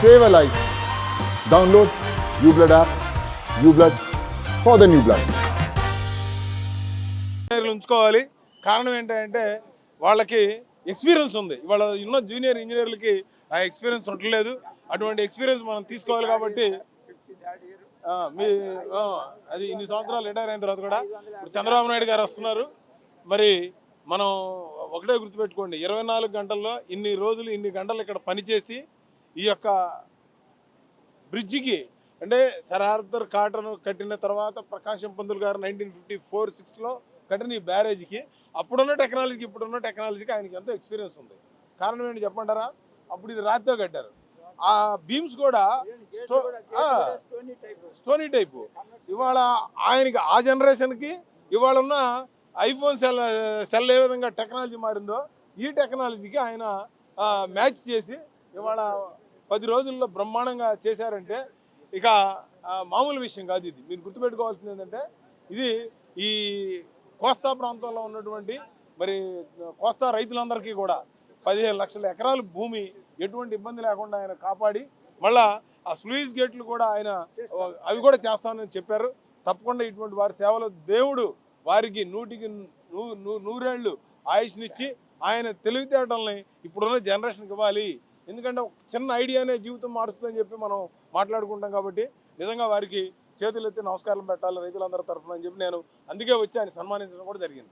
Save a life. Download UBlood app. UBlood for the new blood. ఉంచుకోవాలి. కారణం ఏంటంటే వాళ్ళకి ఎక్స్పీరియన్స్ ఉంది. ఇవాళ ఉన్న జూనియర్ ఇంజనీర్లకి ఆ ఎక్స్పీరియన్స్ ఉండలేదు. అటువంటి ఎక్స్పీరియన్స్ మనం తీసుకోవాలి కాబట్టి అది ఇన్ని సంవత్సరాలు రిటైర్ అయిన తర్వాత కూడా ఇప్పుడు చంద్రబాబు నాయుడు గారు వస్తున్నారు. మరి మనం ఒకటే గుర్తుపెట్టుకోండి, 24 గంటల్లో ఇన్ని రోజులు ఇన్ని గంటలు ఇక్కడ పనిచేసి ఈ యొక్క బ్రిడ్జికి అంటే సర్ ఆర్థర్ కాటన్ కట్టిన తర్వాత ప్రకాశం పంతులు గారు 1954-6లో కట్టిన ఈ బ్యారేజ్కి అప్పుడున్న టెక్నాలజీకి ఇప్పుడున్న టెక్నాలజీకి ఆయనకి ఎంతో ఎక్స్పీరియన్స్ ఉంది. కారణం ఏంటి చెప్పంటారా? అప్పుడు ఇది రాతితో కట్టారు. ఆ బీమ్స్ కూడా స్టోనీ టైపు. ఇవాళ ఆయనకి ఆ జనరేషన్కి ఇవాళ ఉన్న ఐఫోన్ సెల్ ఏ విధంగా టెక్నాలజీ మారిందో ఈ టెక్నాలజీకి ఆయన మ్యాచ్ చేసి ఇవాళ 10 రోజుల్లో బ్రహ్మాండంగా చేశారంటే ఇక మామూలు విషయం కాదు. ఇది మీరు గుర్తుపెట్టుకోవాల్సింది ఏంటంటే ఇది ఈ కోస్తా ప్రాంతంలో ఉన్నటువంటి మరి కోస్తా రైతులందరికీ కూడా 15 లక్షల ఎకరాల భూమి ఎటువంటి ఇబ్బంది లేకుండా ఆయన కాపాడి మళ్ళా ఆ స్లూయిస్ గేట్లు కూడా ఆయన అవి కూడా చేస్తానని చెప్పారు. తప్పకుండా ఇటువంటి వారి సేవలు దేవుడు వారికి 100కి 100 ఆయుష్నిచ్చి ఆయన తెలివితేటల్ని ఇప్పుడున్న జనరేషన్కి ఇవ్వాలి. ఎందుకంటే ఒక చిన్న ఐడియానే జీవితం మారుస్తుందని చెప్పి మనం మాట్లాడుకుంటాం కాబట్టి నిజంగా వారికి చేతులు ఎత్తి నమస్కారం పెట్టాలి రైతులందరి తరఫున అని చెప్పి నేను అందుకే వచ్చి ఆయన సన్మానించడం కూడా జరిగింది.